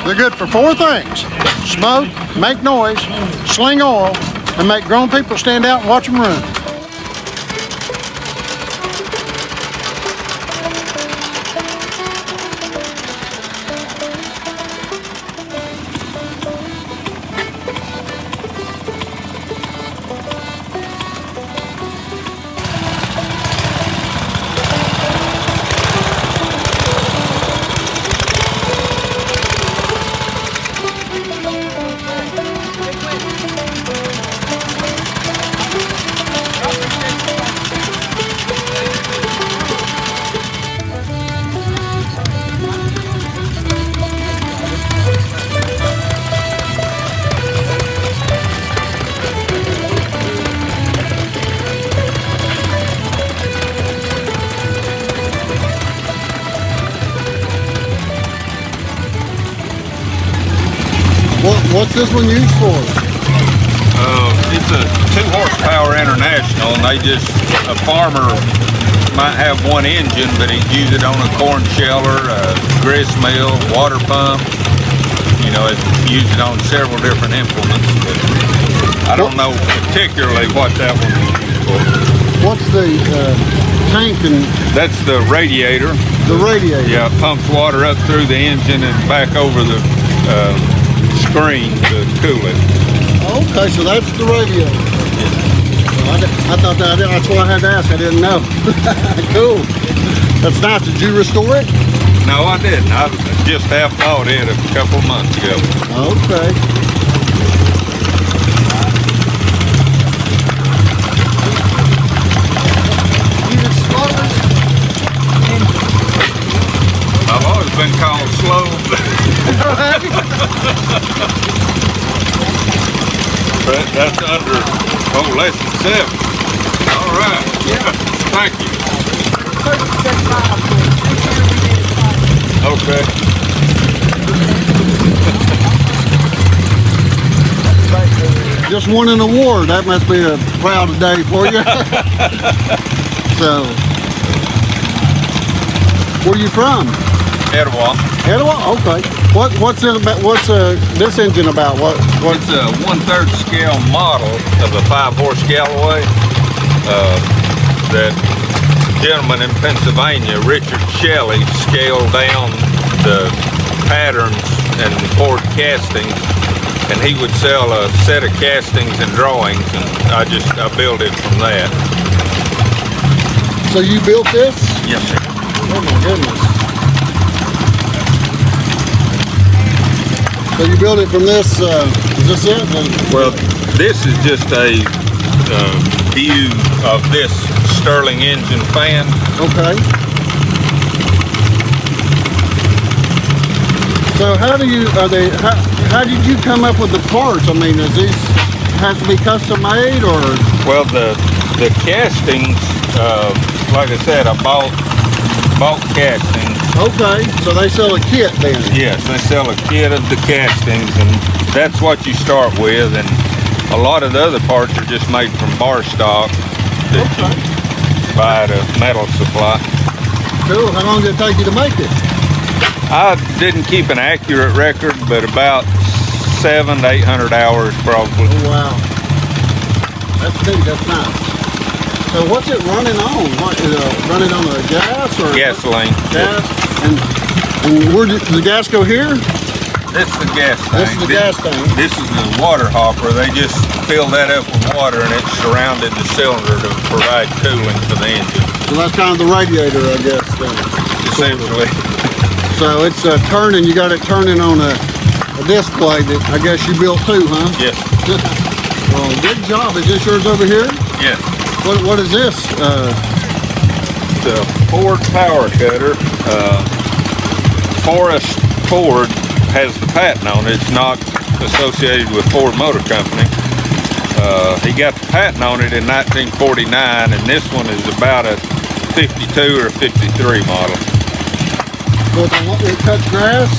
They're good for 4 things: smoke, make noise, sling oil, and make grown people stand out and watch them run. What's this one used for? It's a 2 horsepower international, and a farmer might have one engine, but he'd use it on a corn sheller, a grist mill, water pump. You know, it's used it on several different implements. But I don't know particularly what that one was used for. What's the tank? And that's the radiator. The radiator? Yeah, it pumps water up through the engine and back over the screen to cool it. Okay, so that's the radiator. Well, I thought that's why I had to ask. I didn't know. Cool. That's nice. Did you restore it? No, I didn't. I just half bought it a couple months ago. Okay. I've always been called slow. But that's under, less than 7. All right. Yeah. Thank you. Okay. Just won an award. That must be a proud day for you. So, where are you from? Etowah. Etowah? Okay. What's this engine about? It's a 1/3 scale model of a 5-horse Galloway that gentleman in Pennsylvania, Richard Shelley, scaled down the patterns and poured castings, and he would sell a set of castings and drawings, and I built it from that. So you built this? Yes, sir. Oh my goodness. So you built it from this, is this it? Well, this is just a view of this Stirling engine fan. Okay. So how did you come up with the parts? I mean, does these have to be custom made, or? Well, the castings, like I said, I bought castings. Okay, so they sell a kit then? Yes, they sell a kit of the castings, and that's what you start with, and a lot of the other parts are just made from bar stock that you buy at a metal supply. Cool. How long did it take you to make it? I didn't keep an accurate record, but about 700 to 800 hours probably. Oh, wow. That's big. That's nice. So what's it running on? What is it running on a gas or gasoline? Gas. And where does the gas go here? This is the gas tank. This is the gas tank. This is the water hopper. They just fill that up with water, and it surrounded the cylinder to provide cooling for the engine. So that's kind of the radiator, I guess. Essentially. So it's turning. You got it turning on a display that I guess you built too, huh? Yes. Well, good job. Is this yours over here? Yes. What is this? It's a Ford power cutter. Forrest Ford has the patent on it. It's not associated with Ford Motor Company. He got the patent on it in 1949, and this one is about a 52 or 53 model. So it cuts grass?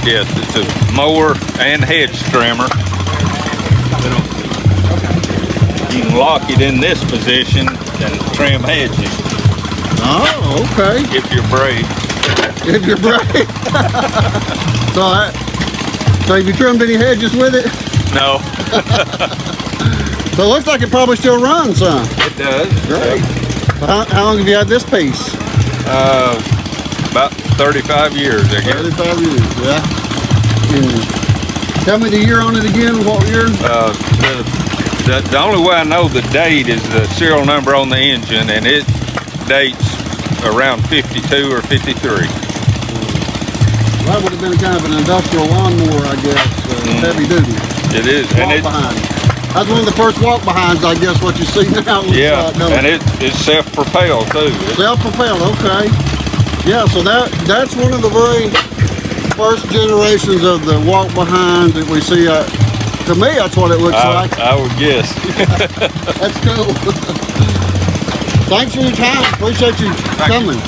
Yes, it's a mower and hedge trimmer. You can lock it in this position and trim hedges. Oh, okay. If you're brave. If you're brave. So So have you trimmed any hedges with it? No, So it looks like it probably still runs, huh? it does. Great. So how long have you had this piece? About 35 years, I guess. 35 years, yeah. And tell me the year on it again, what year? The only way I know the date is the serial number on the engine, and it dates around 52 or 53. That would have been kind of an industrial lawnmower, I guess, heavy duty. It is. Walk behind. That's one of the first walk behinds, I guess, what you see now. Yeah, and it's self-propelled too. Self-propelled, okay. Yeah, so that's one of the very first generations of the walk behind that we see. To me, that's what it looks like. I would guess. That's cool. Thanks for your time. Appreciate you coming.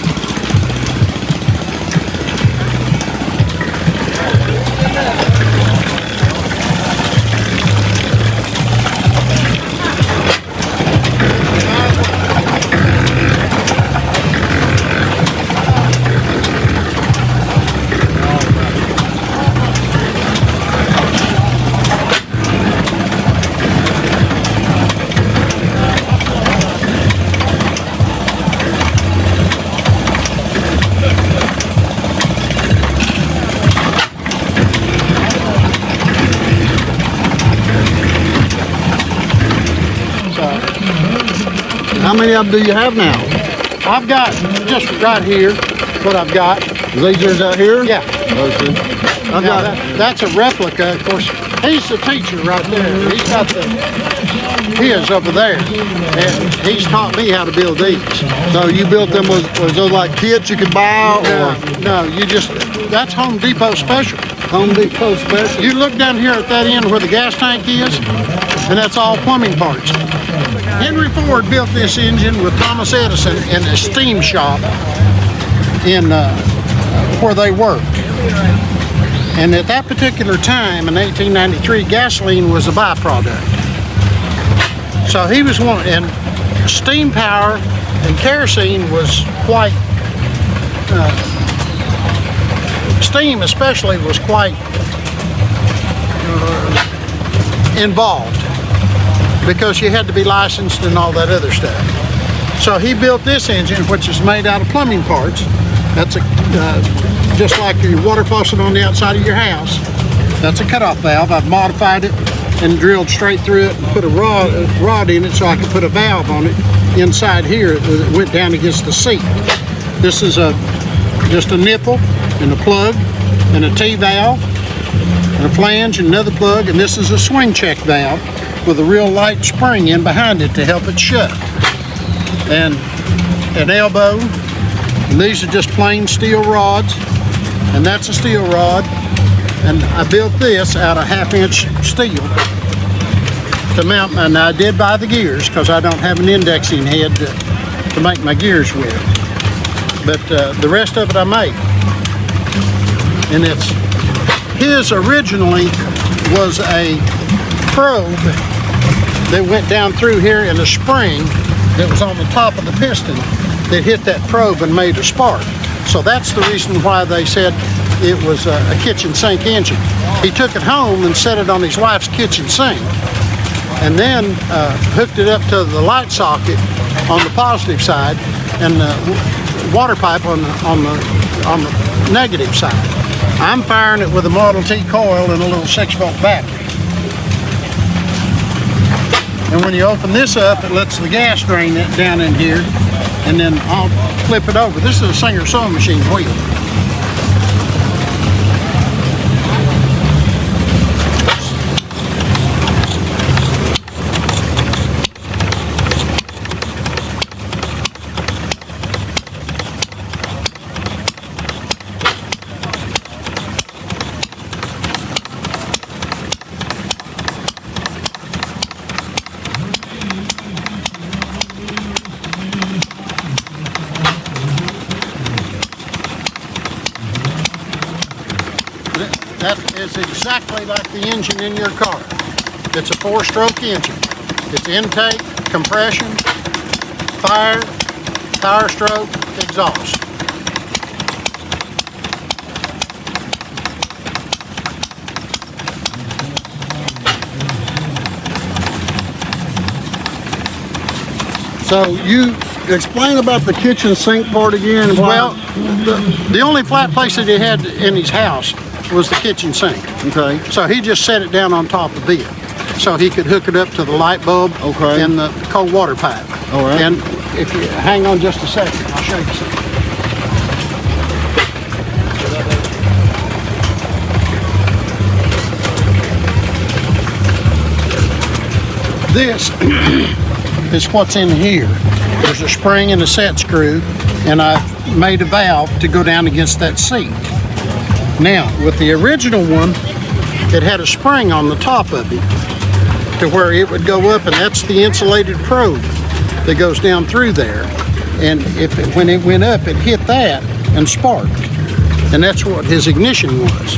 How many of them do you have now? I've got just right here what I've got. Is yours out here? Yeah. Okay. I've Now got that's a replica. Of course, he's the teacher right there. He's got his over there, and he's taught me how to build these. So you built them, was those like kits you could buy, or No, that's Home Depot special. Home Depot special? You look down here at that end where the gas tank is, and that's all plumbing parts. Henry Ford built this engine with Thomas Edison in a steam shop in where they worked. And at that particular time, in 1893, gasoline was a byproduct. So he was one, and steam power and kerosene was quite, steam especially was quite involved, because you had to be licensed and all that other stuff. So he built this engine, which is made out of plumbing parts. That's just like your water faucet on the outside of your house. That's a cutoff valve. I've modified it and drilled straight through it and put a rod in it so I could put a valve on it inside here that went down against the seat. This is just a nipple and a plug and a T-valve and a flange and another plug, and this is a swing check valve with a real light spring in behind it to help it shut. And an elbow, and these are just plain steel rods, and that's a steel rod, and I built this out of 1/2-inch steel to mount my, now I did buy the gears because I don't have an indexing head to make my gears with, but the rest of it I made. And his originally was a probe that went down through here in a spring that was on the top of the piston that hit that probe and made a spark. So that's the reason why they said it was a kitchen sink engine. He took it home and set it on his wife's kitchen sink, and then hooked it up to the light socket on the positive side and the water pipe on the negative side. I'm firing it with a Model T coil and a little 6-volt battery. And when you open this up, it lets the gas drain down in here, and then I'll flip it over. This is a Singer sewing machine wheel. That is exactly like the engine in your car. It's a 4-stroke engine. It's intake, compression, fire, power stroke, exhaust. So you explain about the kitchen sink part again. Well, the only flat place that he had in his house was the kitchen sink. Okay. So he just set it down on top of it, so he could hook it up to the light bulb and the cold water pipe. All right. And if you hang on just a second, I'll show you something. This is what's in here. There's a spring and a set screw, and I've made a valve to go down against that seat. Now, with the original one, it had a spring on the top of it to where it would go up, and that's the insulated probe that goes down through there. And when it went up, it hit that and sparked. And that's what his ignition was.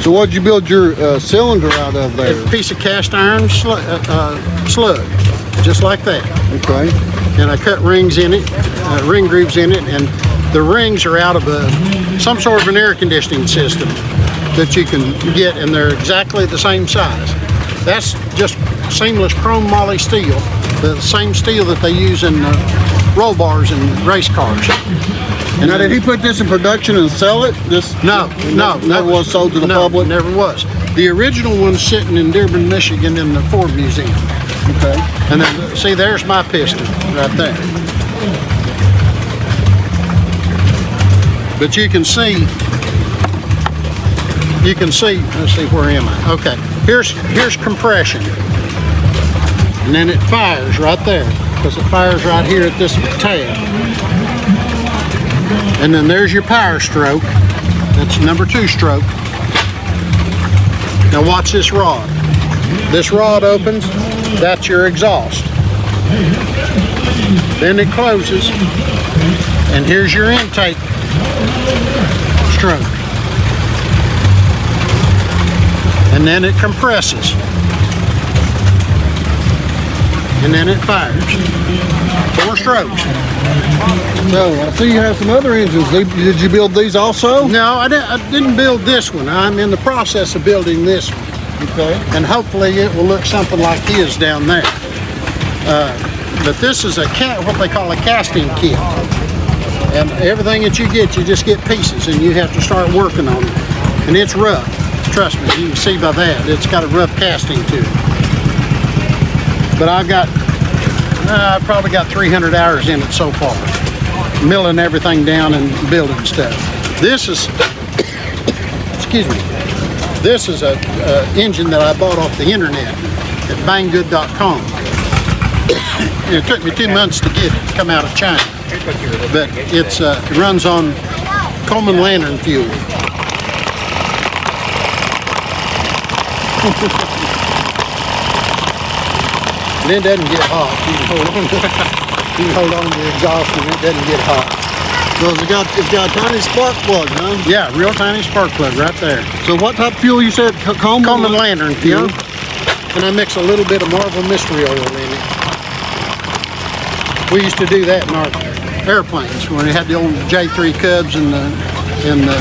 So what'd you build your cylinder out of there? A piece of cast iron slug, just like that. Okay. And I cut rings in it, ring grooves in it, and the rings are out of some sort of an air conditioning system that you can get, and they're exactly the same size. That's just seamless chrome moly steel, the same steel that they use in roll bars and race cars. And now, did he put this in production and sell it? No, never was sold to the public? Never was. The original one's sitting in Dearborn, Michigan in the Ford Museum. Okay. And then, see, there's my piston right there. But you can see, let's see, where am I? Okay, here's compression. And then it fires right there, because it fires right here at this tab. And then there's your power stroke. That's number 2 stroke. Now watch this rod. This rod opens, that's your exhaust. Then it closes, and here's your intake stroke. And then it compresses. And then it fires. 4 strokes. So I see you have some other engines. Did you build these also? No, I didn't build this one. I'm in the process of building this one. Okay. And hopefully it will look something like his down there. But this is what they call a casting kit. And everything that you just get pieces, and you have to start working on it. And it's rough. Trust me, you can see by that. It's got a rough casting to it. But I've probably got 300 hours in it so far, milling everything down and building stuff. This is, excuse me, this is a engine that I bought off the internet at banggood.com. And it took me 2 months to get it, come out of China. But it runs on Coleman lantern fuel. And it doesn't get hot. You can hold on to the exhaust and it doesn't get hot. So it's got a tiny spark plug, huh? Yeah, real tiny spark plug right there. So what type of fuel you said? Coleman lantern fuel. Yeah. And I mix a little bit of Marvel mystery oil in it. We used to do that in our airplanes when we had the old J3 Cubs and the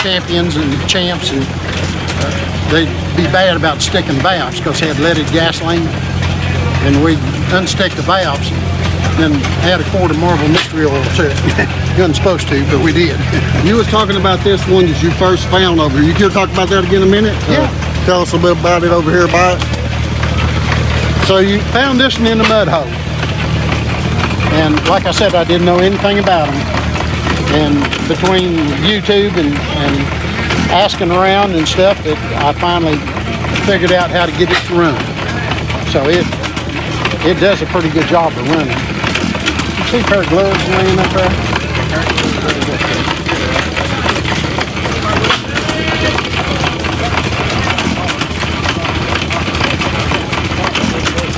Champions and Champs, and they'd be bad about sticking valves because they had leaded gasoline, and we'd unstick the valves and add a quart of Marvel mystery oil to it. You wasn't supposed to, but we did. You was talking about this one that you first found over here. You can talk about that again in a minute? Yeah. Tell us a bit about it over here by it. So you found this one in the mud hole. And like I said, I didn't know anything about them. And between YouTube and asking around and stuff, that I finally figured out how to get it to run. So it does a pretty good job of running. You see a pair of gloves laying up there?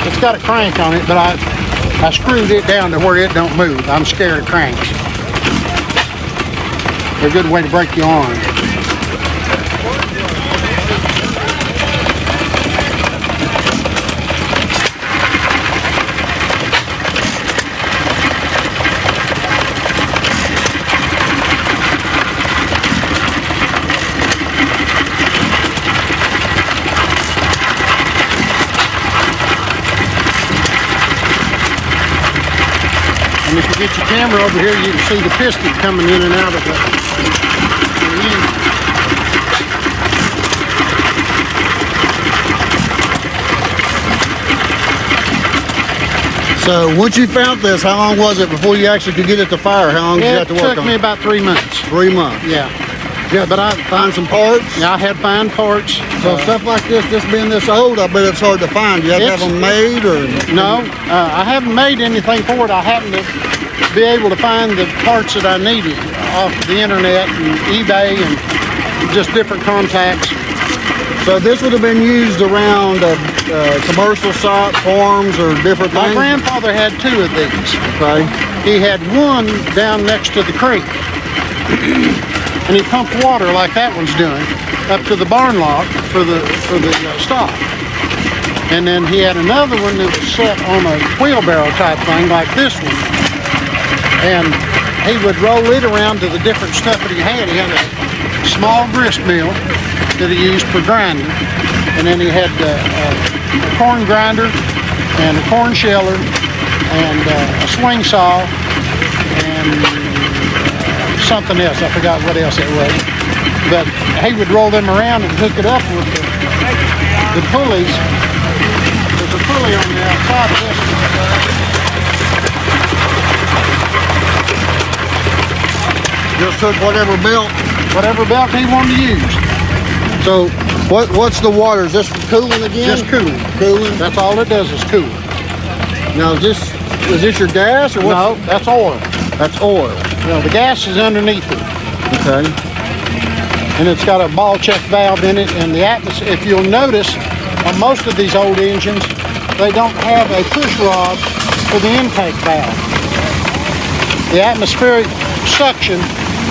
It's got a crank on it, but I screwed it down to where it don't move. I'm scared of cranks. They're a good way to break your arm. And if you get your camera over here, you can see the piston coming in and out of the engine. So once you found this, how long was it before you actually could get it to fire? How long did you have to work on it? It took me about 3 months. 3 months. Yeah. Yeah, but I find some parts. Yeah, I had fine parts. So stuff like this being this old, I bet it's hard to find. You have to have them made, or no? I haven't made anything for it. I happen to be able to find the parts that I needed off the internet and eBay and just different contacts. So this would have been used around commercial sites, farms, or different My things? grandfather had 2 of these. Okay. He had one down next to the creek. And he pumped water like that one's doing up to the barn lock for the stock. And then he had another one that was set on a wheelbarrow type thing like this one. And he would roll it around to the different stuff that he had. He had a small grist mill that he used for grinding. And then he had a corn grinder and a corn sheller and a swing saw and something else. I forgot what else it was. But he would roll them around and hook it up with the pulleys. There's a pulley on the outside of this one. Just took whatever belt he wanted to use. So what's the water? Is this cooling again? Just cooling. Cooling? That's all it does is cool. Now is this your gas or what? No, that's oil. That's oil. No, the gas is underneath it. Okay. And it's got a ball check valve in it, and the atmosphere, if you'll notice, on most of these old engines, they don't have a push rod for the intake valve. The atmospheric suction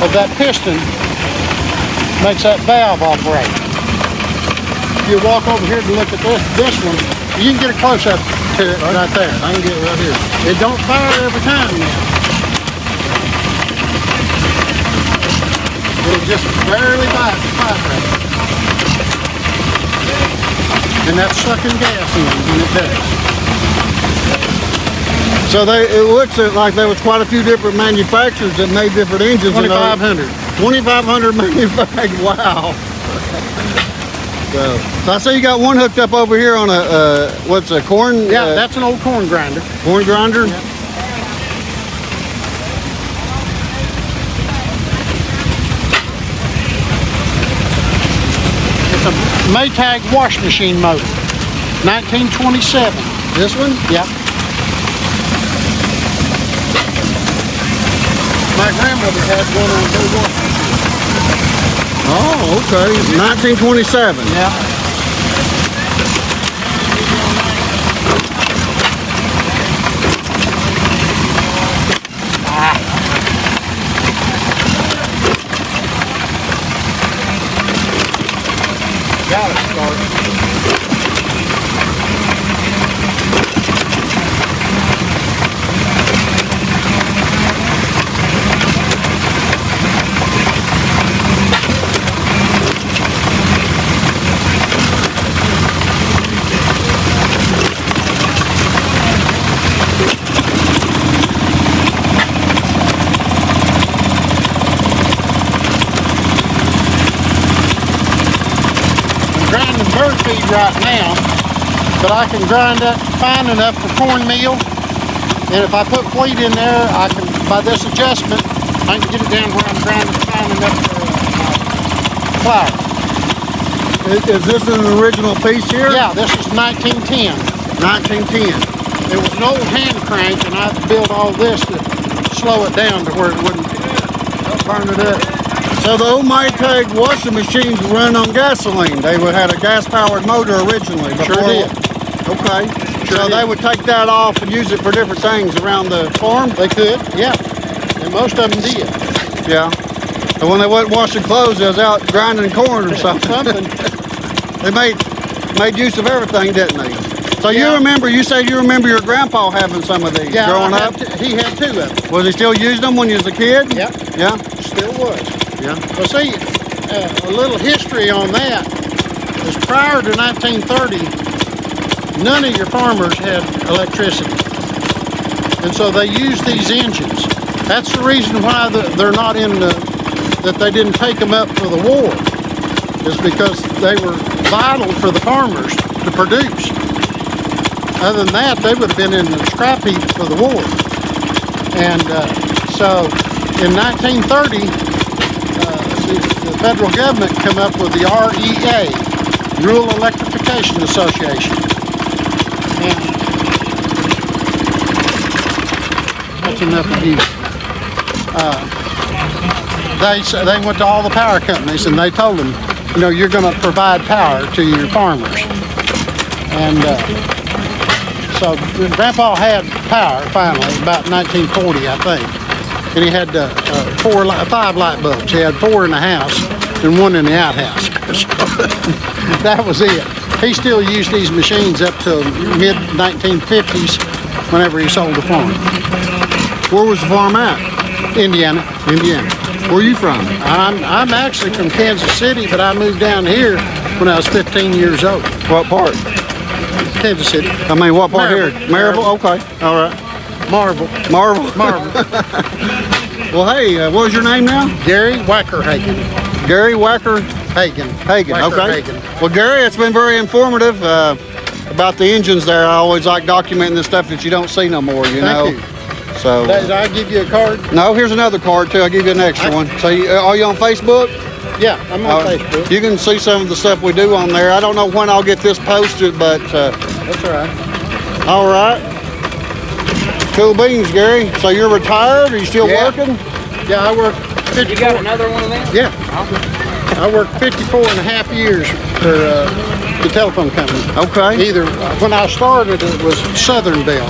of that piston makes that valve operate. If you walk over here to look at this one, you can get a close-up to it right there. I can get it right here. It don't fire every time now. It just barely vibrates. And that's sucking gas in when it does. So it looks like there was quite a few different manufacturers that made different engines. 2,500. 2,500 manufacturers. Wow. So I see you got one hooked up over here on a what's a corn? Yeah, that's an old corn grinder. Corn grinder. Yeah. It's a Maytag wash machine motor, 1927. This one? Yep. My grandmother had one on her wash machine. Oh, okay. 1927. Yeah. Got it started. Grinding bird feed right now, but I can grind that fine enough for cornmeal, and if I put wheat in there, I can, by this adjustment, I can get it down where I'm grinding fine enough for flour. Is this an original piece here? Yeah, this is 1910. 1910. It was an old hand crank, and I built all this to slow it down to where it wouldn't burn it up. So the old Maytag washing machines run on gasoline. They had a gas-powered motor originally. Sure did. Okay. Sure So did. they would take that off and use it for different things around the farm? They could, yeah. And most of them did. Yeah. So when they wasn't washing clothes, they was out grinding corn or something. They made use of everything, didn't they? So Yeah. you said you remember your grandpa having some of these Yeah, growing up? he had 2 of them. Was he still using them when you was a kid? Yep. Yeah? Still was. Yeah. Well, see, a little history on that is prior to 1930, none of your farmers had electricity. And so they use these engines. That's the reason why they're not in that they didn't take them up for the war, is because they were vital for the farmers to produce. Other than that, they would have been in the scrap heap for the war. And so in 1930, the federal government come up with the REA, Rural Electrification Association. And that's enough of you. They went to all the power companies and they told them, you know, you're going to provide power to your farmers. And so Grandpa had power finally about 1940, I think. And he had 5 light bulbs. He had 4 in the house and 1 in the outhouse. That was it. He still used these machines up to mid-1950s whenever he sold the farm. Where was the farm at? Indiana. Where are you from? I'm actually from Kansas City, but I moved down here when I was 15 years old. What part? Kansas City. I mean, what part here? Maryville? Okay. All right. Marvel. Well, hey, what was your name now? Gary Wackerhagen. Gary Wacker Hagen. Hagen. Wacker Okay. Hagen. Well, Gary, it's been very informative about the engines there. I always like documenting the stuff that you don't see no more, you know. Thank you. So. Did I give you a card? No, here's another card too. I'll give you an extra one. So, are you on Facebook? Yeah, I'm on Facebook. You can see some of the stuff we do on there. I don't know when I'll get this posted, but That's all right. all right. Cool beans, Gary. So you're retired? Are you still working? Yeah, I work 54. You got another one of them? Yeah. I worked 54 and a half years for the telephone company. Okay. Either when I started, it was Southern Bell,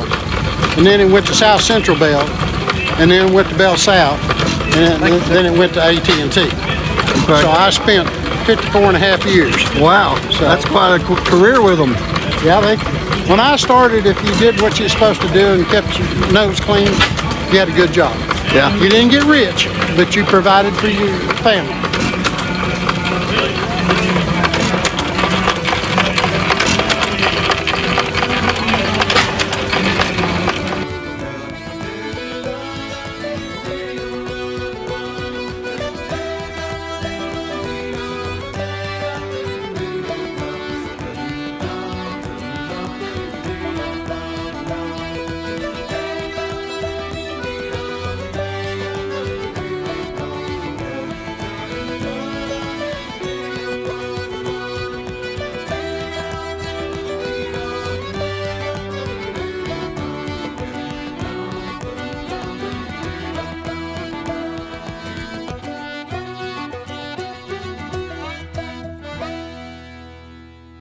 and then it went to South Central Bell, and then it went to Bell South, and then it went to AT&T. Okay. So I spent 54 and a half years. Wow. So that's quite a career with them. Yeah, when I started, if you did what you're supposed to do and kept your nose clean, you had a good job. Yeah. You didn't get rich, but you provided for your family.